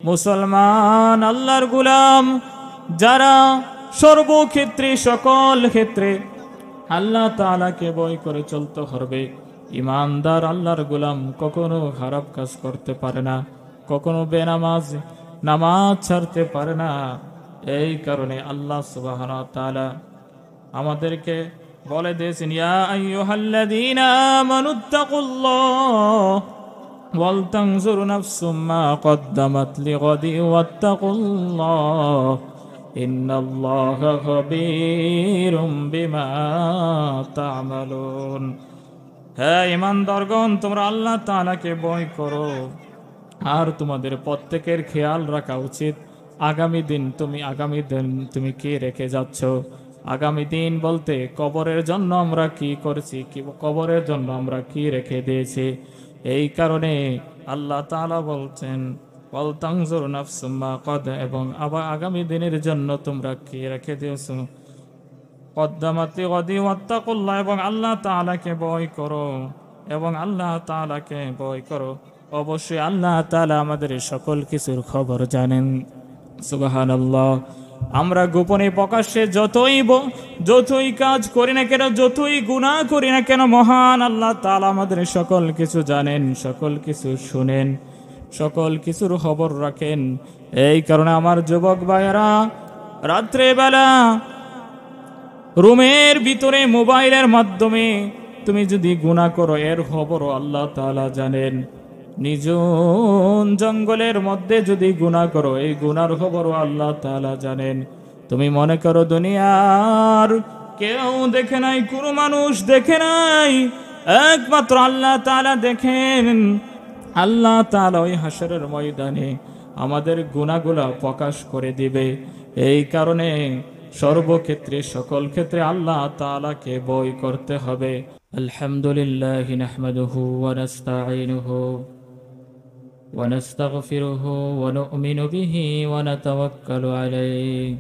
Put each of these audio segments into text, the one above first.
মুসলমান, আল্লাহর গোলাম যারা সর্বক্ষেত্রে সকল ক্ষেত্রে আল্লাহ তাআলাকে ভয় করে চলতে হবে, ইমানদার আল্লাহর গোলাম কখনো খারাপ কাজ করতে পারে না, কখনো নামাজ ছাড়তে পারে না। এই কারণে আল্লাহ সুবহানাহু ওয়া তাআলা আমাদেরকে বলে দিয়েছেন, ইয়া আইয়ুহাল্লাযীনা আমানুত্তাকুল্লাহ ওয়াল তানজুর নাফসুম মা কদ্দামাত লিগাদি ওয়াত্তাকুল্লাহ ইন্নাল্লাহা খাবীরুম বিমা তা'মালুন। হে ঈমানদারগণ, তোমরা আল্লাহ তাআলাকে ভয় করো, আর তোমাদের প্রত্যেকের খেয়াল রাখা উচিত আগামী দিন তুমি কি রেখে যাচ্ছ। আগামী দিন বলতে কবরের জন্য আমরা কি করছি, কবরের জন্য আমরা কি রেখে দিয়েছি। এই কারণে আল্লাহ তাআলা বলছেন ওয়াল তানজুর নাফসুম মা কদ, এবং আবার আগামী দিনের জন্য তোমরা কি রেখে দিয়েছো। কদ্দামাত লিগাদি ওয়াত্তাকুল্লাহ, এবং আল্লাহ তাআলাকে ভয় করো, এবং আল্লাহ তাআলাকে ভয় করো। অবশ্যই আল্লাহ তাআলা আমাদের সকল কিছুর খবর জানেন। সুবহানাল্লাহ। আমরা গোপনে প্রকাশ্যে যতই কাজ করি না কেন, যতই গুনাহ করি না কেন, মহান আল্লাহ তাআলা আমাদের সকল কিছু জানেন, সকল কিছু শুনেন, সকল কিছুর খবর রাখেন। এই কারণে আমার যুবক ভাইয়েরা, রাত্রেবেলা রুমের ভিতরে মোবাইলের মাধ্যমে তুমি যদি গুনাহ করো, এর খবরও আল্লাহ তাআলা জানেন। নির্জন জঙ্গলের মধ্যে যদি গুনাহ করো, এই গুনার খবরও আল্লাহ তাআলা জানেন। তুমি মনে করো দুনিয়ার কেউ দেখে নাই, কোনো মানুষ দেখে নাই, একমাত্র আল্লাহ তাআলা দেখেন। আল্লাহ তাআলা ওই হাসরের ময়দানে আমাদের গুনাহগুলো প্রকাশ করে দিবে। এই কারণে সর্বক্ষেত্রে সকল ক্ষেত্রে আল্লাহ তাআলাকে ভয় করতে হবে। আলহামদুলিল্লাহ নাহমাদুহু ওয়া নাস্তাঈনুহু ওয়া নাস্তাগফিরুহু ওয়া নু'মিনু বিহি ওয়া নাতাওয়াক্কালু আলাইহি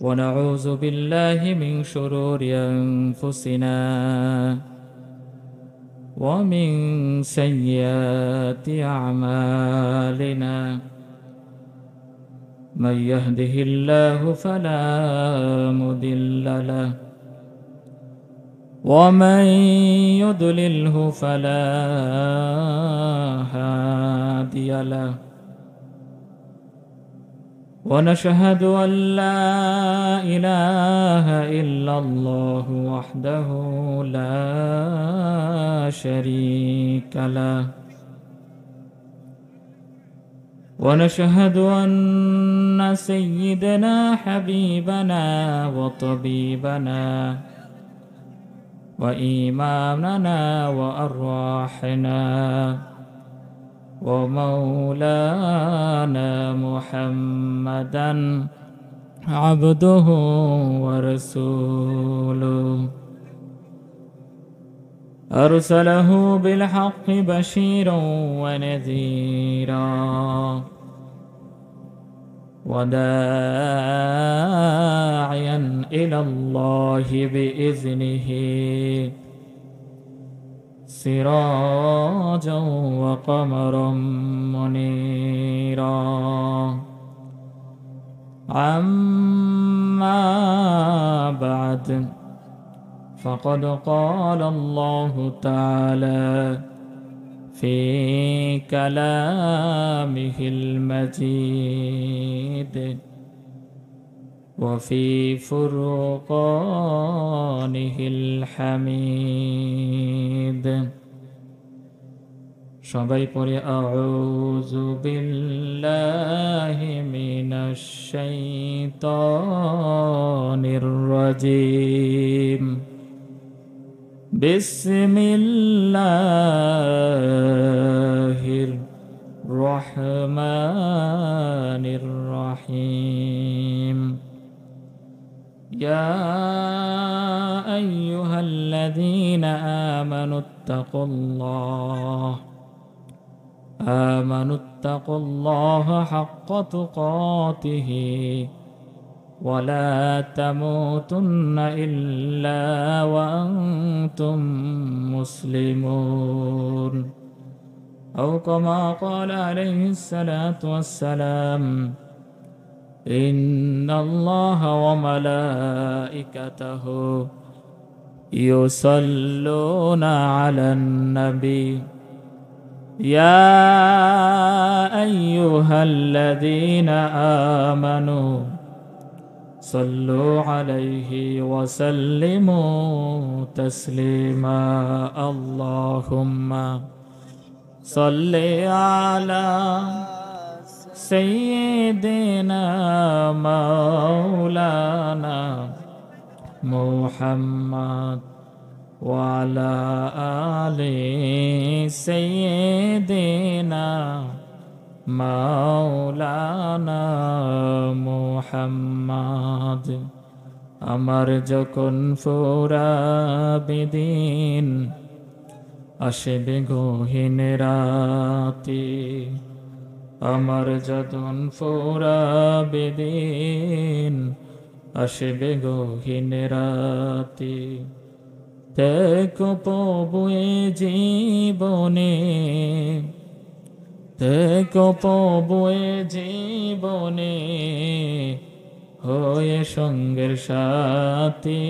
ওয়া নাউযু বিল্লাহি মিন শুরুরি আনফুসিনা ওয়া মিন সাইয়্যাতি আ'মালিনা। من يهده الله فلا مضل له ومن يضلله فلا هادي له ونشهد أن لا إله إلا الله وحده لا شريك له ونشهد أن سيدنا حبيبنا وطبيبنا وإمامنا وأرواحنا ومولانا محمدا عبده ورسوله أرسله بالحق بشيرا ونذيرا وداعيا إلى الله بإذنه سراجا وقمرا منيرا. أما بعد، فقد قال الله تعالى في كلامه المجيد وفي فرقانه الحميد. সবাই পড়ে আউযু বিল্লাহি মিনাশ শাইতানির রাজিম। বিসমিল্লাহির রহমানির রহিম। ইয়া আইয়ুহাল্লাযীনা আমানুত্তাকুল্লাহ হাক্কা তুকাতিহি ওয়ালা তামুতুন্না ইল্লা ওয়া আনতুম মুসলিমুন। أو كما قال عليه الصلاة والسلام إن الله وملائكته يصلون على النبي يا أيها الذين آمنوا صلوا عليه وسلموا تسليما اللهم صل على سيدنا مولانا محمد وعلى آل سيدنا مولانا محمد আমার যখন ফুরাবে দিন আসবে গহীন রাতে আমার যখন ফুরাবে দিন আসবে গহীন রাতে দেখো প্রভু এ জীবনে দেখো প্রভু এ জীবনে হয়ে সঙ্গের সাথী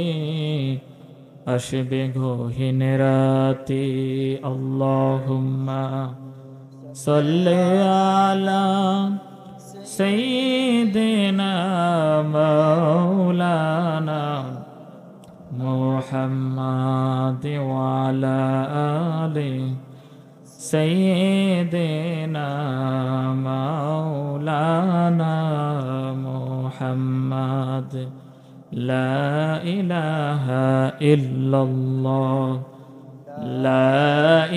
আসবে গহীন রাতে আল্লাহুম্মা সাল্লি আলা সাইয়্যিদিনা মাওলানা মুহাম্মাদ ওয়া আলা আলি সাইয়্যিদিনা মাওলানা মুহাম্মাদ লা ইলাহা ইল্লাল্লাহ লা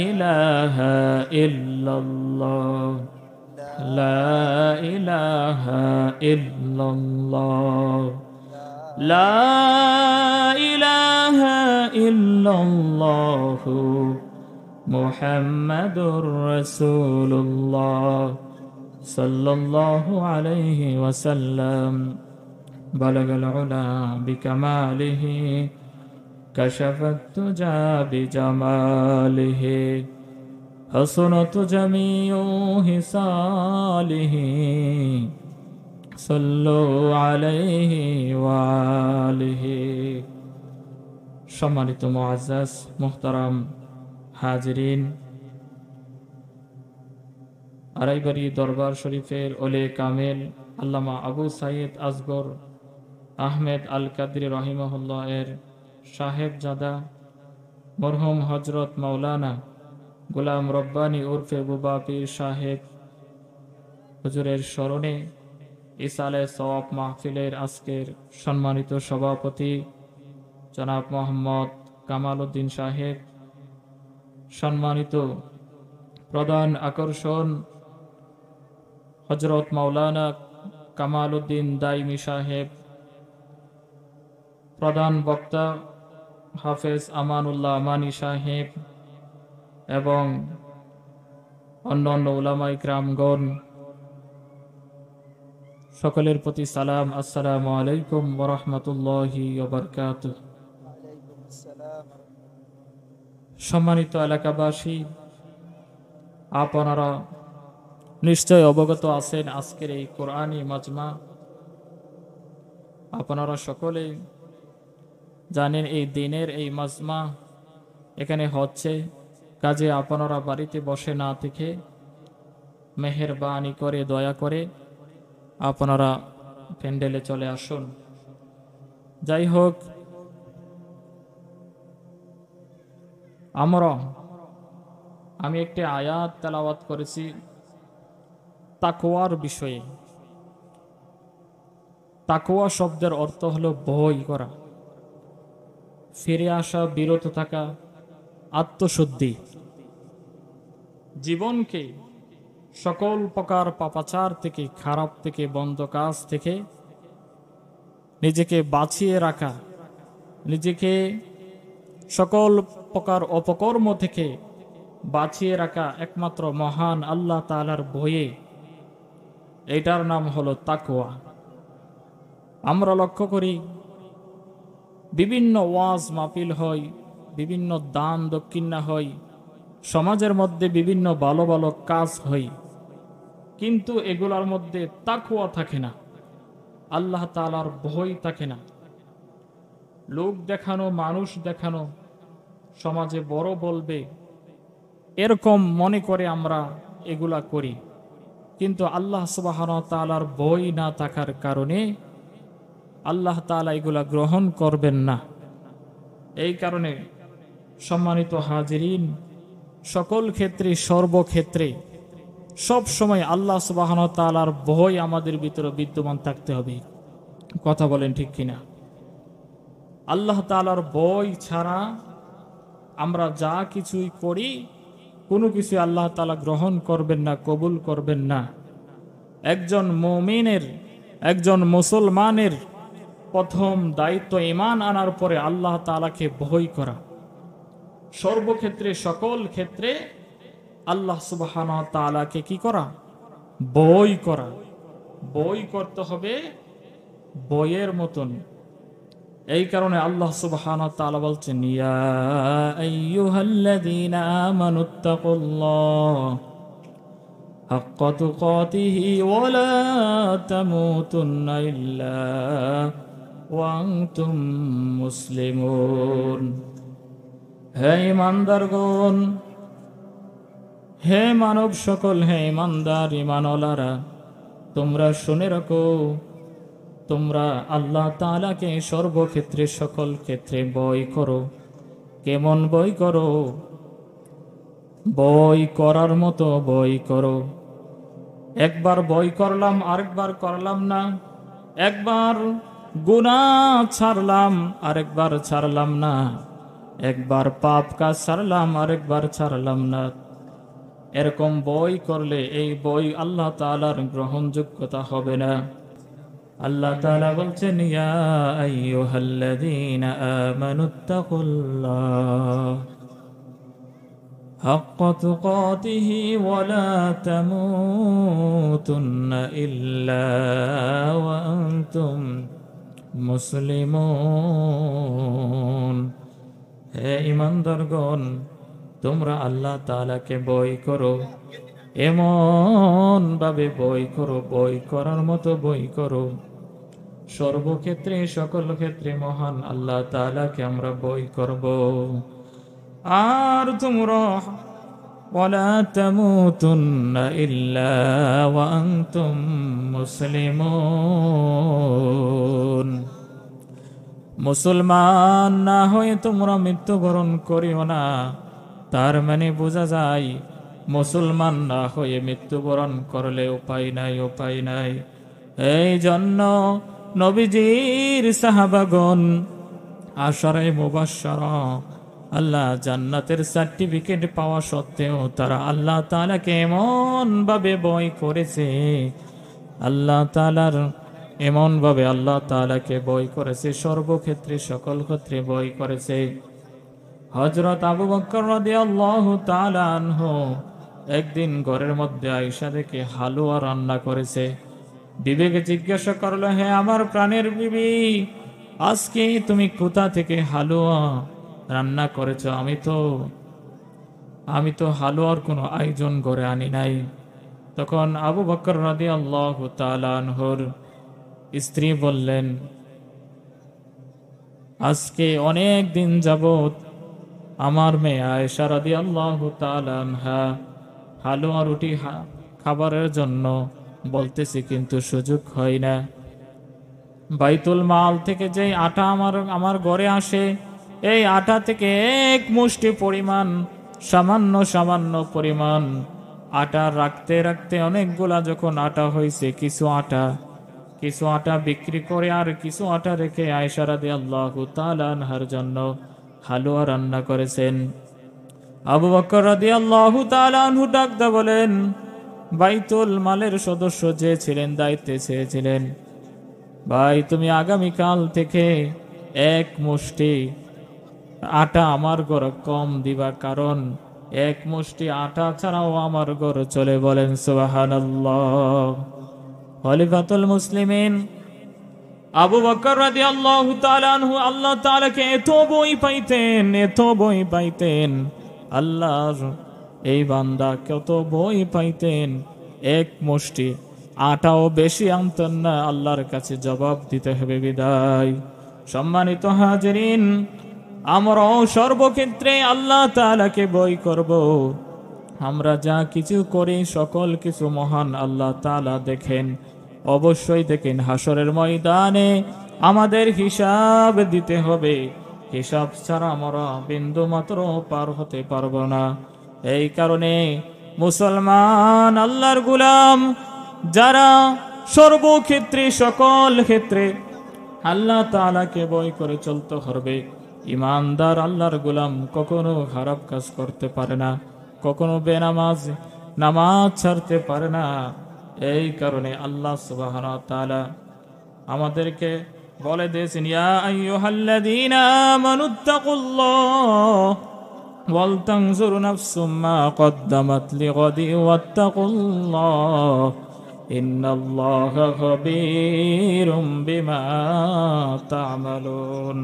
ইলাহা ইল্লাল্লাহ লা ইলাহা ইল্লাল্লাহ লা ইলাহা ইল্লাল্লাহ মুহাম্মাদুর রাসূলুল্লাহ সাল্লাল্লাহু আলাইহি ওয়াসাল্লাম বালাগাল উলা বিকামালিহি কাশাফাত তুজা বিজামালিহি হাসনাত জামিউ হিসালিহি সাল্লু আলাইহি ওয়া আলিহি। সম্মানিত মুআজ্জাজ মুহতারাম হাজিরিন, আড়াইবাড়ি দরবার শরীফের ওলে কামেল আল্লামা আবু সাইদ আসগর আহমেদ আল কাদরি রহিমাহুল্লাহ এর সাহেবজাদা মরহুম হজরত মাওলানা গোলাম রব্বানী উর্ফে বুবা পীর সাহেব হুজুরের স্মরণে ইসালে সওয়াব মাহফিলের আজকের সম্মানিত সভাপতি জনাব মোহাম্মদ কামাল উদ্দিন সাহেব, সম্মানিত প্রধান আকর্ষণ হজরত মাওলানা কামাল উদ্দিন দাইমি সাহেব, প্রধান বক্তা হাফেজ আমানুল্লাহ আমানি সাহেব এবং অন্যান্য উলামা ইকরামগণ, সকলের প্রতি সালাম। আসসালামু আলাইকুম ওয়া রাহমাতুল্লাহি ওয়া বারাকাতুহু। সম্মানিত এলাকাবাসী, আপনারা নিশ্চয় অবগত আছেন আজকের এই কোরআনী মাজমা, আপনারা সকলেই জানেন এই দিনের এই মাজমা এখানে হচ্ছে। কাজে আপনারা বাড়িতে বসে না থেকে মেহেরবানি করে দয়া করে আপনারা প্যান্ডেলে চলে আসুন। যাই হোক, আমি একটি আয়াত তেলাওয়াত করেছি তাকওয়ার বিষয়ে। তাকওয়া শব্দের অর্থ হলো ভয় করা, ফিরে আসা, বিরত থাকা, আত্মশুদ্ধি, জীবনকে সকল প্রকার পাপাচার থেকে, খারাপ থেকে, বন্ধ কাজ থেকে নিজেকে বাঁচিয়ে রাখা, নিজেকে সকল প্রকার অপকর্ম থেকে বাঁচিয়ে রাখা একমাত্র মহান আল্লাহ তাআলার ভয়ে, এটার নাম হলো তাকওয়া। আমরা লক্ষ্য করি বিভিন্ন ওয়াজ মাহফিল হয়, বিভিন্ন দান দক্ষিণা হয়, সমাজের মধ্যে বিভিন্ন ভালো ভালো কাজ হয়, কিন্তু এগুলোর মধ্যে তাকওয়া থাকে না, আল্লাহ তাআলার ভয় থাকে না। লোক দেখানো, মানুষ দেখানো, সমাজে বড় বলবে, এরকম মনে করে আমরা এগুলা করি। কিন্তু আল্লাহ সুবহানাহু ওয়া তাআলার ভয় না থাকার কারণে আল্লাহ তাআলা এগুলা গ্রহণ করবেন না। এই কারণে সম্মানিত হাজিরিন, সকল ক্ষেত্রে, সর্বক্ষেত্রে, সব সময় আল্লাহ সুবহানাহু ওয়া তাআলার ভয় আমাদের ভিতরে বিদ্যমান থাকতে হবে। কথা বলেন ঠিক কিনা? আল্লাহ তাআলার ভয় ছাড়া আমরা যা কিছুই করি, কোনো কিছু আল্লাহ তাআলা গ্রহণ করবেন না, কবুল করবেন না। একজন মুমিনের, একজন মুসলমানের প্রথম দায়িত্ব ঈমান আনার পরে আল্লাহ তাআলাকে ভয় করা। সর্বক্ষেত্রে, সকল ক্ষেত্রে আল্লাহ সুবহানাহু ওয়া তাআলাকে কি করা? ভয় করা। ভয় করতে হবে বইয়ের মতন। এই কারণে আল্লাহ সুবহানাহু ওয়া তাআলা বলছেন, ইয়া আইয়ুহাল্লাযীনা আমানুত্তাকুল্লাহ হাক্কা তুকাতিহি ওয়া লা তামুতুন্না ইল্লা ওয়া আনতুম মুসলিমুন। হে ঈমানদারগণ, হে মানব সকল, হে ঈমানদার, ঈমানওয়ালারা, তোমরা শুনে রাখো, তোমরা আল্লাহ তাআলাকে সর্বক্ষেত্রে, সকল ক্ষেত্রে ভয় করো। কেমন ভয় করো? ভয় করার মতো ভয় করো। একবার ভয় করলাম, আরেকবার করলাম না। একবার গুনাহ ছাড়লাম, আরেকবার ছাড়লাম না। একবার পাপ কাজ ছাড়লাম, আরেকবার ছাড়লাম না। এরকম ভয় করলে এই ভয় আল্লাহ তাআলার গ্রহণযোগ্যতা হবে না। আল্লাহ তাআলা বলছেন, ইয়া আইয়ুহাল্লাযীনা আমানুত্তাকুল্লাহ হাক্কা তুকাতিহি ওয়া লা তামুতুন্না ইল্লা ওয়া আনতুম মুসলিমুন। হে ঈমানদারগণ, তোমরা আল্লাহ তাআলাকে ভয় করো, এমন ভাবে ভয় করো, ভয় করার মতো ভয় করো। সর্বক্ষেত্রে, সকল ক্ষেত্রে মহান আল্লাহ তাআলাকে আমরা ভয় করব। আর তোমরা ওয়ালা তামুতুন্না ইল্লা ওয়া আনতুম মুসলিমুন। মুসলমান না হয়ে তোমরা মৃত্যুবরণ করিও না। তার মানে বোঝা যায়, মুসলমান না হয়ে মৃত্যুবরণ করলে উপায় নাই, উপায় নাই। এই জন্য নবীজির সাহাবাগণ আশারে মুবাশশারা, আল্লাহ জান্নাতের সার্টিফিকেট পাওয়া সত্ত্বেও তারা আল্লাহ তাআলাকে এমন ভাবে ভয় করেছে, আল্লাহ তাআলার এমন ভাবে আল্লাহ তাআলাকে ভয় করেছে, সর্বক্ষেত্রে, সকল ক্ষেত্রে ভয় করেছে। হযরত আবু বকর রাদিয়াল্লাহু তাআলা আনহু একদিন ঘরের মধ্যে আয়েশা দেখে হালুয়া রান্না করেছে। বিবিকে জিজ্ঞাসা করলো, হে আমার প্রাণের বিবি, আজকে তুমি কোথা থেকে হালুয়া রান্না করেছো? আমি তো হালুয়ার কোনো আয়োজন করে আনি নাই। তখন আবু বকর রাদিয়াল্লাহু তাআলা আনহুর স্ত্রী বললেন, আজকে অনেক দিন যাবত আমার মেয়ে আয়েশা রাদিয়াল্লাহু তাআলা আনহা হালুয়া রুটি খাবারের জন্য বলতেছি, কিন্তু সুযোগ হয় না। বাইতুল মাল থেকে যে আটা আমার ঘরে আসে, এই আটা থেকে এক মুষ্টি পরিমাণ, সামান্য পরিমাণ আটা রাখতে রাখতে অনেকগুলা যখন আটা হয়েছে, কিছু আটা বিক্রি করে আর কিছু আটা রেখে আয়েশা রাদিয়াল্লাহু তাআলা আনহার জন্য হালুয়া রান্না করেছেন। আবু বকর রাদিয়াল্লাহু তাআলা আনহু ডাকতে বলেন, বাইতুল মালের সদস্য যে ছিলেন, দায়িত্বে চেয়েছিলেন, ভাই তুমি আগামীকাল থেকে এক মুষ্টি আটা আমার ঘরে কম দিবা, কারণ এক মুষ্টি আটা ছাড়াও আমার ঘর চলে। বলেন সুবহানাল্লাহ। খলিফাতুল মুসলিমিন আবু বকর রাদিয়াল্লাহু তাআলা আনহু আল্লাহ তাআলাকে এত বই পাইতেন, এত বই পাইতেন। আল্লাহর এই বান্দা কত বই পাইতেন, এক মুষ্টি আটাও বেশি আনতেন না, আল্লাহর কাছে জবাব দিতে হবে বিদায়। সম্মানিত হাজিরিন, আমরাও সর্বক্ষেত্রে আল্লাহ তাআলাকে ভয় করব। আমরা যা কিছু করি সকল কিছু মহান আল্লাহ তাআলা দেখেন, অবশ্যই দেখেন। হাসরের ময়দানে আমাদের হিসাব দিতে হবে, হিসাব ছাড়া আমরা বিন্দু মাত্র পার হতে পারবো না। এই কারণে মুসলমান আল্লাহর গোলাম যারা সর্বক্ষেত্রে সকল ক্ষেত্রে আল্লাহ তাআলাকে ভয় করে চলতে হবে। ইমানদার আল্লাহর গোলাম কখনো খারাপ কাজ করতে পারে না, কখনো বেনামাজ নামাজ ছাড়তে পারে না। এই কারণে আল্লাহ সুবহানাহু ওয়া তাআলা আমাদেরকে বলে দিয়েছেন, ইয়া আইয়ুহাল্লাযীনা আমানুত্তাকুল্লাহ ওয়াল তানজুর নাফসুম মা কদ্দামাত লিগাদি ওয়াত্তাকুল্লাহ ইন্নাল্লাহা খাবীরুম বিমা তা'মালুন।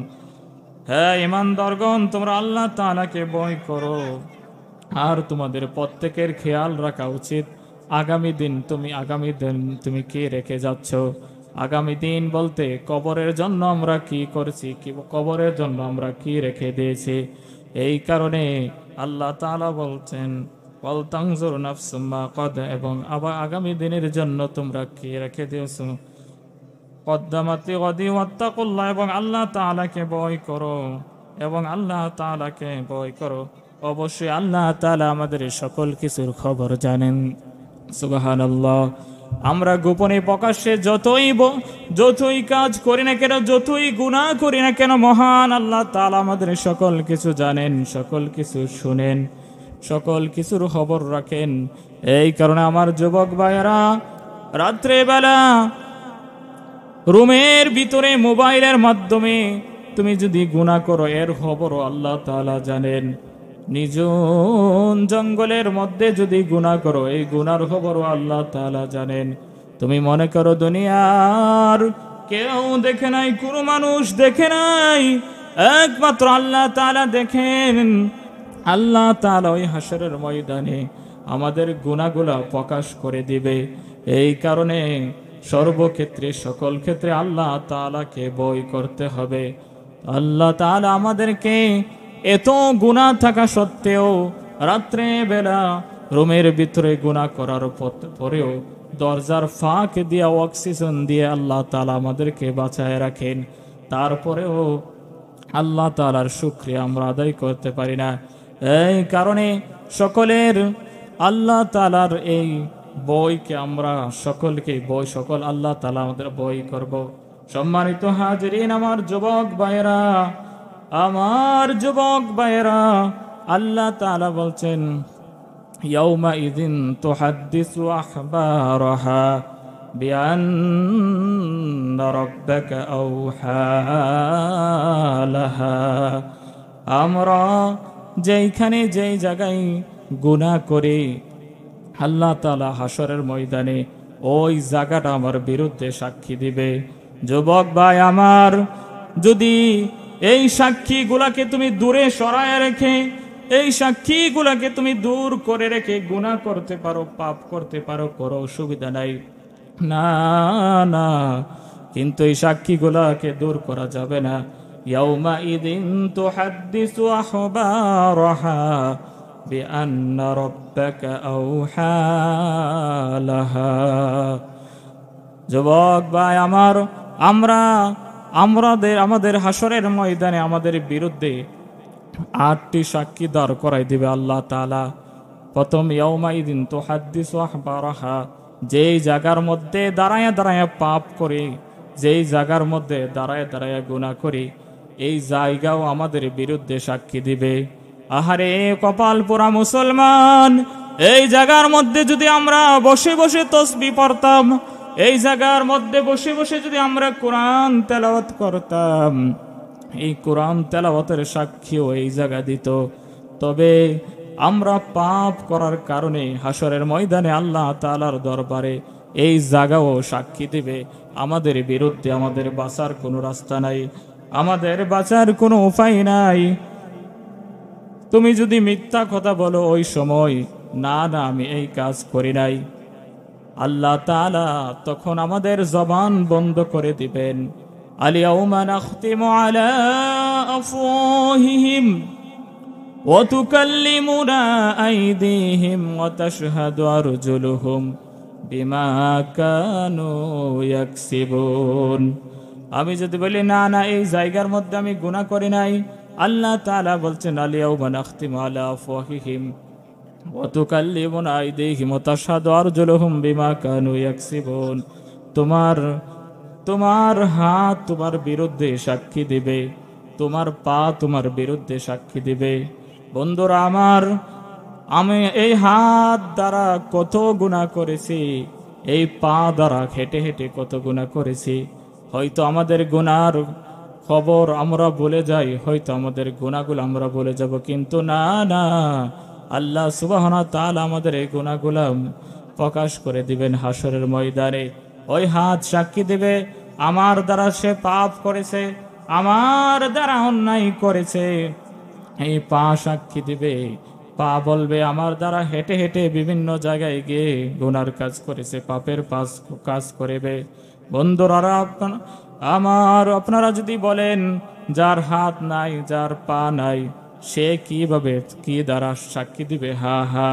হে ঈমানদারগণ, তোমরা আল্লাহ তাআলাকে ভয় করো, আর তোমাদের প্রত্যেকের খেয়াল রাখা উচিত আগামী দিন তুমি কি রেখে যাচ্ছ। আগামী দিন বলতে কবরের জন্য আমরা কি করছি, কবরের জন্য আমরা কি রেখে দিয়েছি। এই কারণে আল্লাহ তাআলা বলছেন ওয়াল তানজুর নাফসুম মা কদ, এবং আবার আগামী দিনের জন্য তোমরা কি রেখে দিয়েছো। কদ্দামাত লিগাদি ওয়াত্তাকুল্লাহ, এবং আল্লাহ তাআলাকে ভয় করো, এবং আল্লাহ তাআলাকে ভয় করো। অবশ্যই আল্লাহ তাআলা আমাদের সকল কিছুর খবর জানেন। সুবহানাল্লাহ। আমরা গোপনে প্রকাশ্যে যতই কাজ করি না কেন, যতই গুনাহ করি না কেন, মহান আল্লাহ তাআলা আমাদের সকল কিছু জানেন, সকল কিছু শুনেন, সকল কিছুর খবর রাখেন। এই কারণে আমার যুবক ভাইয়েরা, রাত্রে বেলা রুমের ভিতরে মোবাইলের মাধ্যমে তুমি যদি গুনাহ করো, এর খবরও আল্লাহ তাআলা জানেন। নিঝুম জঙ্গলের মধ্যে যদি গুনাহ করো, এই গুনার খবরও আল্লাহ তাআলা জানেন। তুমি মনে করো দুনিয়ার কেউ দেখে নাই, কোনো মানুষ দেখে নাই, একমাত্র আল্লাহ তাআলা দেখেন। আল্লাহ তাআলা ওই হাসরের ময়দানে আমাদের গুনাহগুলো প্রকাশ করে দিবে। এই কারণে সর্বক্ষেত্রে সকল ক্ষেত্রে আল্লাহ তাআলাকে ভয় করতে হবে। আল্লাহ তাআলা আমাদেরকে এত গুনাহ থাকা সত্ত্বেও রাত্রে বেলা রুমের ভিতরে গুনাহ করার পরেও দরজার ফাঁক দিয়ে অক্সিজেন দিয়ে আল্লাহ তাআলা আমাদেরকে বাঁচায় রাখেন। তারপরেও আল্লাহ তাআলার শুকরিয়া আমরা আদায় করতে পারি না। এই কারণে সকলের আল্লাহ তাআলার এই বইকে আমরা সকলকে সকল আল্লাহ তাআলা আমাদের বই করব। সম্মানিত হাজিরিন, আমার যুবক ভাইয়েরা, আল্লাহ তাআলা বলছেন ইয়াউমা ইযিন তুহাদ্দিসু আখবারাহা বিআন্না রাব্বাকা আওহা লাহা। আমরা যেই জায়গায় গুনাহ করি, আল্লাহ তাআলা হাসরের ময়দানে ওই জায়গাটা আমার বিরুদ্ধে সাক্ষী দিবে। যুবক ভাই আমার, যদি এই সাক্ষীগুলাকে তুমি দূরে সরায় রেখে, এই সাক্ষীগুলাকে তুমি দূর করে রেখে গুনাহ করতে পারো, পাপ করতে পারো, করো, অসুবিধা নাই। না, কিন্তু এই সাক্ষীগুলাকে দূর করা যাবে না। ইয়াউমা ইযিন তুহাদ্দিসু আখবারাহা বিআন্না রাব্বাকা আওহা লাহা। যুবক ভাই আমার, আমাদের হাসরের ময়দানে আমাদের বিরুদ্ধে 8টি সাক্ষী দাঁড় করাই দিবে আল্লাহ তাআলা। প্রথম ইয়াউমা ইযিন তুহাদ্দিসু আখবারাহা, যেই জায়গার মধ্যে দাঁড়ায় পাপ করি, যেই জায়গার মধ্যে দাঁড়ায় গুনাহ করি, এই জায়গাও আমাদের বিরুদ্ধে সাক্ষী দিবে। আহারে কপাল পোড়া মুসলমান, এই জায়গার মধ্যে যদি আমরা বসে বসে তাসবিহ পড়তাম, এই জায়গার মধ্যে বসে বসে যদি আমরা কোরআন তেলাওয়াত করতাম, এই কোরআন তেলাওয়াতের সাক্ষীও এই জায়গা দিত। তবে আমরা পাপ করার কারণে হাসরের ময়দানে আল্লাহ তাআলার দরবারে এই জায়গাও সাক্ষী দিবে আমাদের বিরুদ্ধে। আমাদের বাঁচার কোনো রাস্তা নাই, আমাদের বাঁচার কোনো উপায় নাই। তুমি যদি মিথ্যা কথা বলো ওই সময়, না না আমি এই কাজ করি নাই, আল্লাহ তাআলা তখন আমাদের জবান বন্ধ করে দিবেন। আলিয়াউমা নাখতিমু আলা আফওয়াহিহিম ওয়া তুকাল্লিমুনা আইদিহিম ওয়া তাশহাদু আরজুলুহুম বিমা কানু ইয়াকসিবুন। আমি যদি বলি না না এই জায়গার মধ্যে আমি গুনাহ করি নাই, আল্লাহ তাআলা বলছেন আলিয়াউমা নাখতিমু আলা আফওয়াহিহিম ওয়া তুকাল্লিমুনা আইদিহিম ওয়া তাশহাদু আরজুলুহুম বিমা কানু ইয়াকসিবুন। তোমার হাত তোমার বিরুদ্ধে সাক্ষী দিবে, তোমার পা তোমার বিরুদ্ধে সাক্ষী দিবে। বন্ধুরা আমার, আমি এই হাত দ্বারা কত গুনাহ করেছি, এই পা দ্বারা হেঁটে হেঁটে কত গুনাহ করেছি। হয়তো আমাদের গুনার খবর আমরা বলে যাই, হয়তো আমাদের গুনাহগুলো আমরা বলে যাব, কিন্তু না না, আল্লাহ সুবহানাহু ওয়া তাআলা আমাদের এই গুনাহগুলো প্রকাশ করে দিবেন হাসরের ময়দানে। ওই হাত সাক্ষী দেবে আমার দ্বারা সে পাপ করেছে, আমার দ্বারা অন্যায় করেছে। এই পা সাক্ষী দিবে, পা বলবে আমার দ্বারা হেঁটে হেঁটে বিভিন্ন জায়গায় গিয়ে গুনার কাজ করেছে, পাপের কাজ করবে। বন্ধুরা আপনারা যদি বলেন যার হাত নাই, যার পা নাই, সে কিভাবে কি দ্বারা সাক্ষী দিবে? হা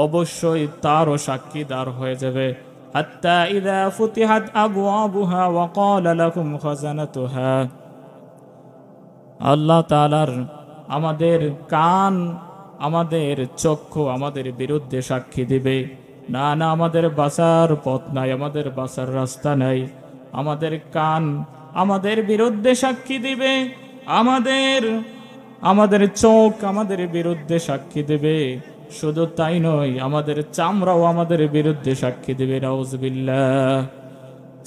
অবশ্যই তারও সাক্ষীদার হয়ে যাবে। হাত্তা ইযা ফুতিহাত আবওয়াবুহা ওয়া ক্বালা লাকুম খাযানাতুহা। আল্লাহ তাআলার আমাদের কান, আমাদের চক্ষু আমাদের বিরুদ্ধে সাক্ষী দিবে। না না, আমাদের বাঁচার পথ নাই, আমাদের বাঁচার রাস্তা নাই। আমাদের কান আমাদের বিরুদ্ধে সাক্ষী দিবে, আমাদের চোখ আমাদের বিরুদ্ধে সাক্ষী দেবে। শুধু তাই নয়, আমাদের চামড়াও আমাদের বিরুদ্ধে সাক্ষী দেবে। নাউজুবিল্লাহ।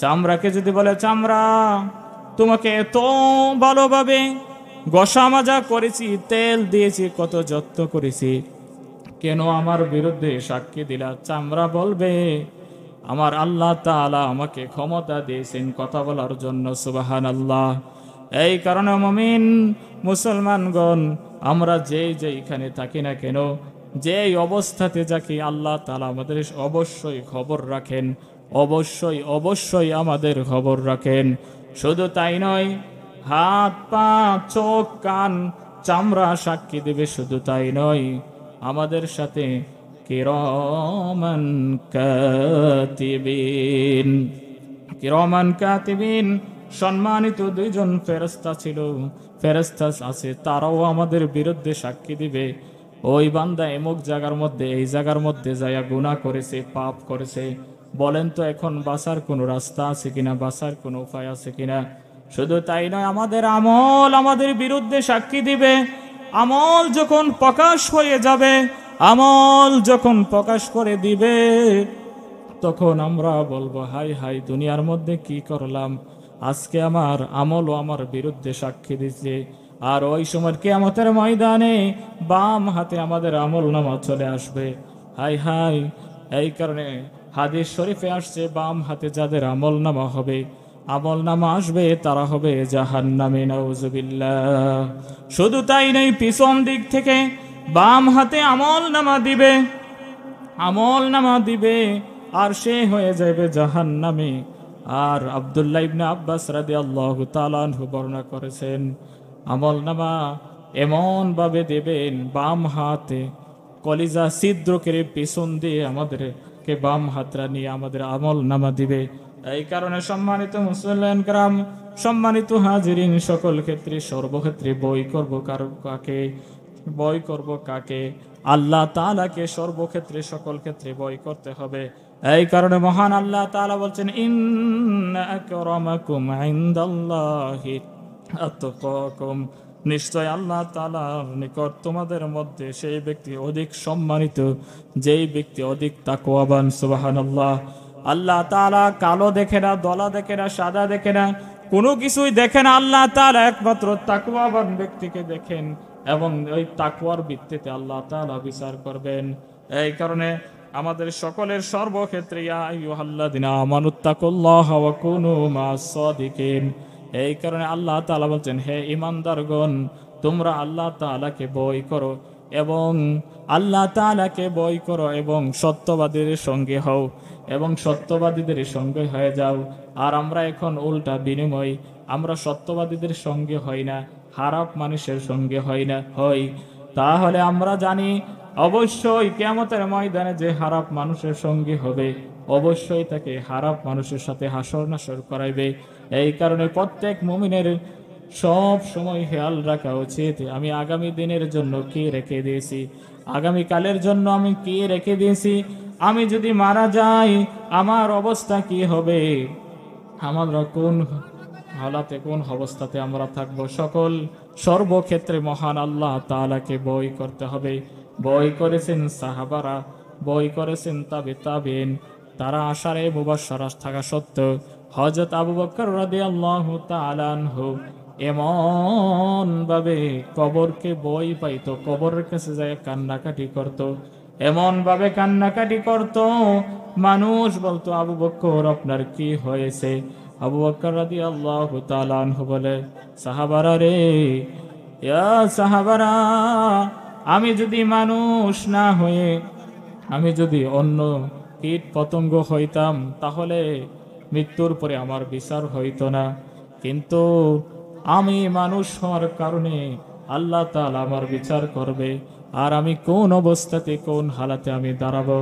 চামড়াকে যদি বলে, চামড়া তোমাকে এত ভালোভাবে ঘষা মাজা করেছি, তেল দিয়েছি, কত যত্ন করেছি, কেন আমার বিরুদ্ধে সাক্ষী দিলা? চামড়া বলবে আমার আল্লাহ তাআলা আমাকে ক্ষমতা দিয়েছেন কথা বলার জন্য। সুবহানাল্লাহ। এই কারণে মুমিন মুসলমানগণ, আমরা যেইখানে থাকি না কেন, যেই অবস্থাতে যাকি, আল্লাহ তাআলা আমাদের অবশ্যই খবর রাখেন, অবশ্যই আমাদের খবর রাখেন। শুধু তাই নয়, হাত পা চোখ কান চামড়া সাক্ষী দেবে। শুধু তাই নয়, আমাদের সাথে কিরামান কাতিবিন সম্মানিত দুইজন ফেরেশতা ছিল, ফেরেশতা আছে, তারাও আমাদের বিরুদ্ধে সাক্ষী দিবে। ওই বান্দা এমুক জায়গার মধ্যে, এই জায়গার মধ্যে যায়া গুনাহ করেছে, পাপ করেছে, বলেন তো এখন বাঁচার কোনো রাস্তা আছে কিনা, বাঁচার কোনো উপায় আছে কিনা? শুধু তাই নয়, আমাদের আমল আমাদের বিরুদ্ধে সাক্ষী দিবে। আমল যখন প্রকাশ হয়ে যাবে, আমল যখন প্রকাশ করে দিবে, তখন আমরা বলবো হাই হাই, দুনিয়ার মধ্যে কি করলাম, আজকে আমার আমলও আমার বিরুদ্ধে সাক্ষী দিচ্ছে। আর ওই সময় কিয়ামতের ময়দানে বাম হাতে আমাদের আমল নামা চলে আসবে। High high. এই কারণে হাদিস শরীফে আসছে, বাম হাতে যাদের আমল নামা হবে, আমল নামা আসবে, তারা হবে জাহান্নামে। নাউজুবিল্লাহ। শুধু তাই নেই, পিছন দিক থেকে বাম হাতে আমল নামা দিবে, আর সে হয়ে যাবে জাহান্নামে। আর আব্দুল্লাহ ইবনে আব্বাস রাদিয়াল্লাহু তাআলা আনহু বর্ণনা করেছেন, আমল নামা এমন ভাবে দেবেন, বাম হাতে কলিজা ছিদ্র করে পিছন দিয়ে আমাদেরকে বাম হাতরা নিয়ে আমাদের আমল নামা দিবে। এই কারণে সম্মানিত মুসলিম کرام, সম্মানিত হাজিরিন, সকল ক্ষেত্রে সর্বক্ষেত্রে বই করব কাকে? আল্লাহ তাআলাকে সর্বক্ষেত্রে সকল ক্ষেত্রে বই করতে হবে। এই কারণে মহান আল্লাহ তাআলা বলছেন, ইন্না আকরামাকুম ইনদাল্লাহি আতকাকুম। নিশ্চয় আল্লাহ তাআলার নিকট তোমাদের মধ্যে সেই ব্যক্তি অধিক সম্মানিত, যেই ব্যক্তি অধিক তাকওয়াবান। সুবহানাল্লাহ। আল্লাহ তাআলা কালো দেখে না, দলা দেখে না, সাদা দেখে না, কোনো কিছুই দেখে না। আল্লাহ তাআলা একমাত্র তাকওয়াবান ব্যক্তিকে দেখেন, এবং ওই তাকওয়ার ভিত্তিতে আল্লাহ তাআলা বিচার করবেন। এই কারণে আমাদের সকলের সর্বক্ষেত্রে ইয়া আইয়ুহাল্লাযিনা আমানুত্তাকুল্লাহা ওয়া কুনু মা'আস সাদিকিন। এই কারণে আল্লাহ তাআলা বলছেন, হে ঈমানদারগণ, তোমরা আল্লাহ তাআলাকে ভয় করো এবং আল্লাহ তাআলাকে ভয় করো এবং সত্যবাদীদের সঙ্গে হও এবং সত্যবাদীদের সঙ্গে হয়ে যাও। আর আমরা এখন উল্টা বিনিময়, আমরা সত্যবাদীদের সঙ্গে হই না, খারাপ মানুষের সঙ্গে হই না হই। তাহলে আমরা জানি অবশ্যই কিয়ামতের ময়দানে যে খারাপ মানুষের সঙ্গে হবে অবশ্যই তাকে খারাপ মানুষের সাথে হাসর নাসর করাইবে। এই কারণে প্রত্যেক মুমিনের সব সময় খেয়াল রাখা উচিত, আমি আগামী দিনের জন্য কি রেখে দিয়েছি, আগামী কালের জন্য আমি কি রেখে দিয়েছি। আমি যদি মারা যাই আমার অবস্থা কি হবে, আমরা কোন হালাতে কোন অবস্থাতে আমরা থাকব। সকল সর্বক্ষেত্রে মহান আল্লাহ তাআলাকে ভয় করতে হবে। ভয় করেছেন সাহাবারা, ভয় করেছেন তাবেঈন, তারা আশারে মুবাশশারা থাকা সত্ত্বেও হযরত আবু বকর রাদিয়াল্লাহু তাআলা আনহু এমন ভাবে কবরকে ভয় পাইতো, কবরের কাছে যায় কান্নাকাটি করত, এমন ভাবে কান্নাকাটি করত, মানুষ বলতো আবু বকর আপনার কি হয়েছে। আবু বকর রাদিয়াল্লাহু তাআলা আনহু বলে, সাহাবারা রে, ইয়া সাহাবারা, আমি যদি মানুষ না হয়ে আমি যদি অন্য কীট পতঙ্গ হইতাম তাহলে মৃত্যুর পরে আমার বিচার হইতো না, কিন্তু আমি মানুষ হওয়ার কারণে আল্লাহ তাআলা আমার বিচার করবে, আর আমি কোন অবস্থাতে কোন হালাতে আমি দাঁড়াবো।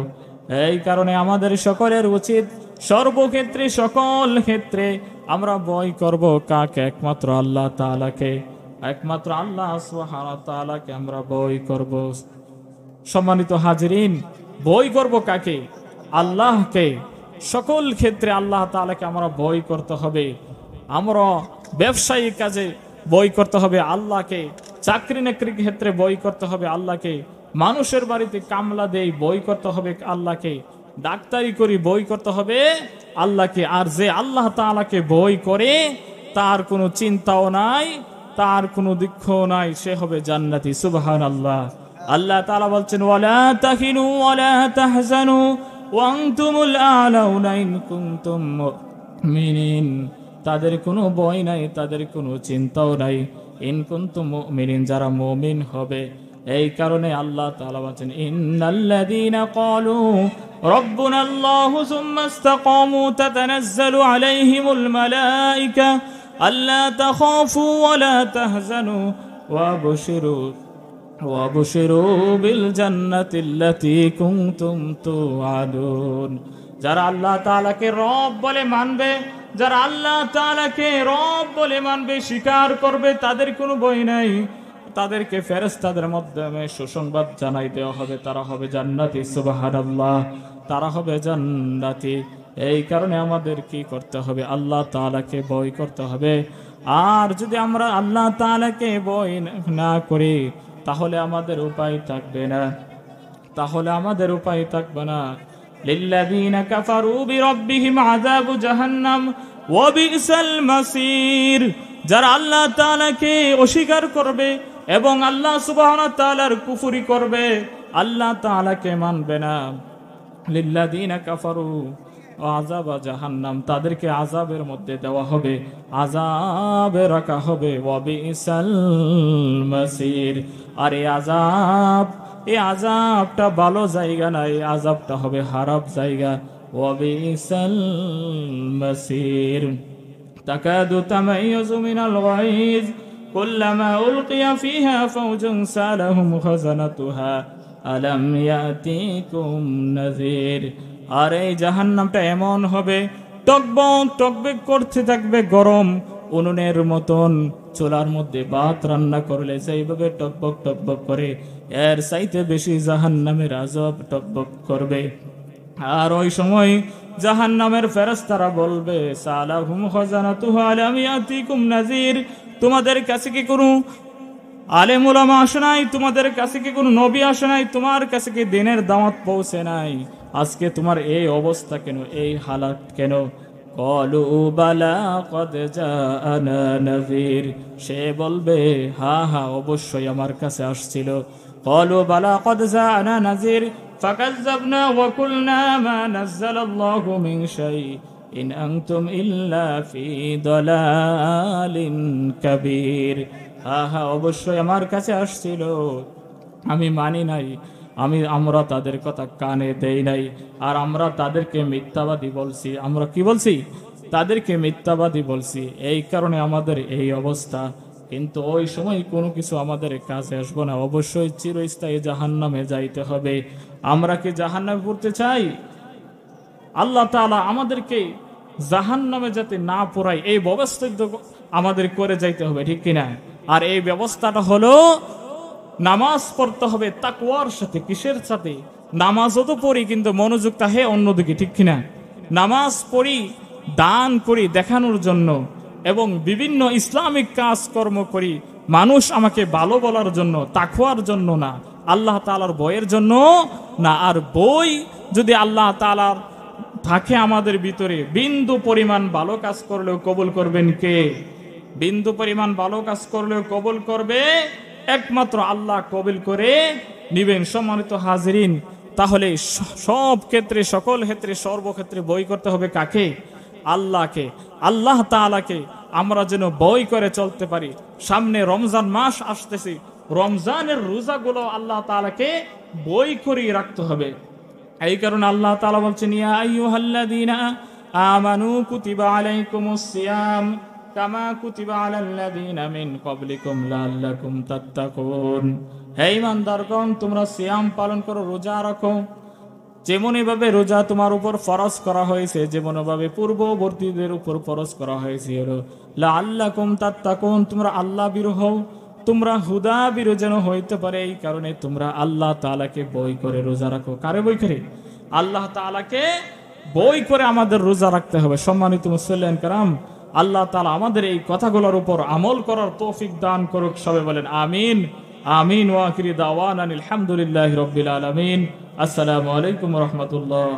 এই কারণে আমাদের সকলের উচিত সর্বক্ষেত্রে সকল ক্ষেত্রে আমরা ভয় করব কাকে, একমাত্র আল্লাহ তাআলাকে, একমাত্র আল্লাহ সুবহানাহু ওয়া তাআলাকে আমরা ভয় করব। সম্মানিত হাজিরিন, ভয় করব কাকে? আল্লাহকে। সকল ক্ষেত্রে আল্লাহ তাআলাকে আমরা ভয় করতে হবে। আমরা ব্যবসায়ী কাজে ভয় করতে হবে আল্লাহকে, চাকরি নকরির ক্ষেত্রে ভয় করতে হবে আল্লাহকে, মানুষের বাড়িতে কামলা দেই ভয় করতে হবে আল্লাহকে, ডাক্তারি করি ভয় করতে হবে আল্লাহকে। আর যে আল্লাহ তাআলাকে ভয় করে তার কোনো চিন্তাও নাই, তার কোনো দুঃখও নাই, সে হবে জান্নাতি। সুবহানাল্লাহ। আল্লাহ তাআলা বলছেন, ওয়ালা তাহিনু ওয়ালা তাহজানু ওয়া আনতুমুল আ'লাউনা ইন কুনতুম মুমিনিন। তাদের কোনো ভয় নাই, তাদের কোনো চিন্তাও নাই, ইন কুনতুম মুমিনিন, যারা মুমিন হবে। এই কারণে আল্লাহ তাআলা বলেন, ইন্নাল্লাযীনা ক্বালু রাব্বুনাল্লাহু সুম্মা ইসতাকামু তাতানাজ্জালু আলাইহিমুল মালায়েকা আল্লা তাখাফু ওয়া লা তাহজানু ওয়াবশিরু বিল জান্নাতিল্লাতী কুনতুম তুআদুন। যারা আল্লাহ তাআলাকে রব বলে মানবে, যারা আল্লাহ তাআলাকে রব বলে মানবে, স্বীকার করবে, তাদের কোনো ভয় নাই, তাদেরকে ফেরেশতাদের মাধ্যমে সুসংবাদ জানাই দেওয়া হবে, তারা হবে জান্নাতি। সুবহানাল্লাহ, তারা হবে জান্নাতি। এই কারণে আমাদের কি করতে হবে? আল্লাহ তাআলাকে ভয় করতে হবে। আর যদি আমরা আল্লাহ তাআলাকে ভয় না করি তাহলে আমাদের উপায় থাকবে না, তাহলে আমাদের উপায় থাকবে না। লিল্লাযীনা কাফারু বিরাব্বিহিম আযাবু জাহান্নাম ওয়া বিসাল মাসীর। যারা আল্লাহ তাআলাকে অস্বীকার করবে এবং আল্লাহ সুবহানাহু ওয়া তাআলার কুফরি করবে, আল্লাহ তাআলাকে মানবে না, লিল্লাযীনা কাফারু আযাব জাহান্নাম, তাদেরকে আযাবের মধ্যে দেওয়া হবে, আযাবে রাখা হবে, ওয়া বিসাল মাসীর। আর এই আযাবটা ভালো জায়গা না, এই আযাবটা হবে খারাপ জায়গা। ওয়া বিসাল মাসীর। তাকাদু তামাইয়াজু মিনাল গায়জ কুল্লামা উলকিয়া ফিহা ফাওজুন সালাহুম খাযানাতুহা আলাম ইয়াতিকুম নাযীর। আর এই জাহান্নামটা এমন হবে, টকবক টকবক করতে থাকবে, গরম উনুনের মতন। চুলার মধ্যে ভাত রান্না করলে সেইভাবে টকবক টকবক করে, এর চাইতে বেশি জাহান্নামের আযাব টকবক করবে। আর ওই সময় জাহান্নামের ফেরেশতারা বলবে, সালাহুম খাযানাতুহা আলাম ইয়াতিকুম নাযীর। তোমাদের কাছে কি কোনো আলেম উলামা আসে নাই? তোমাদের কাছে কি কোনো নবী আসে নাই? তোমার কাছে কি দ্বীনের দাওয়াত পৌঁছে নাই? আজকে তোমার এই অবস্থা কেন, এই হালাত কেন? ক্বালু বালা ক্বাদ জাআনা নাযীর। সে বলবে, হ্যাঁ হ্যাঁ অবশ্যই আমার কাছে আসছিল। ক্বালু বালা ক্বাদ জাআনা নাযীর ফাকাযযাবনা ওয়া কুলনা মা নাযালাল্লাহু মিন শাই ইন আনতুম ইল্লা ফি দালালিন কাবীর। হ্যাঁ হ্যাঁ অবশ্যই আমার কাছে আসছিল, আমি মানি নাই, আমরা তাদের কথা কানে দেই নাই, আর আমরা তাদেরকে মিথ্যাবাদী বলছি। আমরা কি বলছি? তাদেরকে মিথ্যাবাদী বলছি, এই কারণে আমাদের এই অবস্থা। কিন্তু ওই সময় কোনো কিছু আমাদের কাছে আসবো না, অবশ্যই চিরস্থায়ী জাহান্নামে যাইতে হবে। আমরা কি জাহান্নামে পড়তে চাই? আল্লাহ তাআলা আমাদেরকে জাহান্নামে যাতে না পড়ায় এই ব্যবস্থা আমাদের করে যাইতে হবে, ঠিক কিনা? আর এই ব্যবস্থাটা হলো নামাজ পড়তে হবে তাকওয়ার সাথে। কিসের সাথে? নামাজও তো পড়ি কিন্তু মনোযোগটা হে অন্যদিকে, ঠিক কিনা? নামাজ পড়ি, দান করি দেখানোর জন্য, এবং বিভিন্ন ইসলামিক কাজকর্ম করি মানুষ আমাকে ভালো বলার জন্য, তাকওয়ার জন্য না, আল্লাহ তাআলার বইয়ের জন্য না। আর বই যদি আল্লাহ তাআলার থাকে আমাদের ভিতরে, বিন্দু পরিমাণ ভালো কাজ করলেও কবুল করবেন কে? বিন্দু পরিমাণ ভালো কাজ করলেও কবুল করবে একমাত্র আল্লাহ, কবুল করে নিবেন। সম্মানিত হাজিরিন, তাহলে সব ক্ষেত্রে, সকল ক্ষেত্রে, সর্বক্ষেত্রে বই করতে হবে কাকে? আল্লাহকে, আল্লাহ তাআলাকে। আমরা যেন বই করে চলতে পারি। সামনে রমজান মাস আসতেছে, রমজানের রোজাগুলো আল্লাহ তাআলাকে বই করিয়ে রাখতে হবে। এই কারণে আল্লাহ তাআলা বলছেন, ইয়া আইয়ুহাল্লাযীনা আমানু কুতিবা আলাইকুমুস সিয়াম কামা কুতিবা আলাল্লাযীনা মিন ক্বাবলিকুম লাআল্লাকুম তাত্তাকুন। হে ঈমানদারগণ, তোমরা সিয়াম পালন করো, রোজা রাখো, যেমনই ভাবে রোজা তোমার উপর ফরজ করা হয়েছে, যেমন ভাবে পূর্ববর্তীদের উপর ফরজ করা হয়েছে, লাআল্লাকুম তাত্তাকুন, তোমরা আল্লাহ ভীরু হও, তোমরা হুদা ভীরু যেন হইতে পারে। এই কারণে তোমরা আল্লাহ তাআলাকে বই করে রোজা রাখো। কারে বই করে? আল্লাহ তাআলাকে বই করে আমাদের রোজা রাখতে হবে। সম্মানিত মুসল্লিয়ান কেরাম, আল্লাহ তাআলা আমাদের এই কথাগুলোর উপর আমল করার তৌফিক দান করুক। সবাই বলেন আমিন। আমিন। ওয়া আখিরি দাওয়ানা আলহামদুলিল্লাহি রাব্বিল আলামিন। আসসালামু আলাইকুম ওয়া রাহমাতুল্লাহ।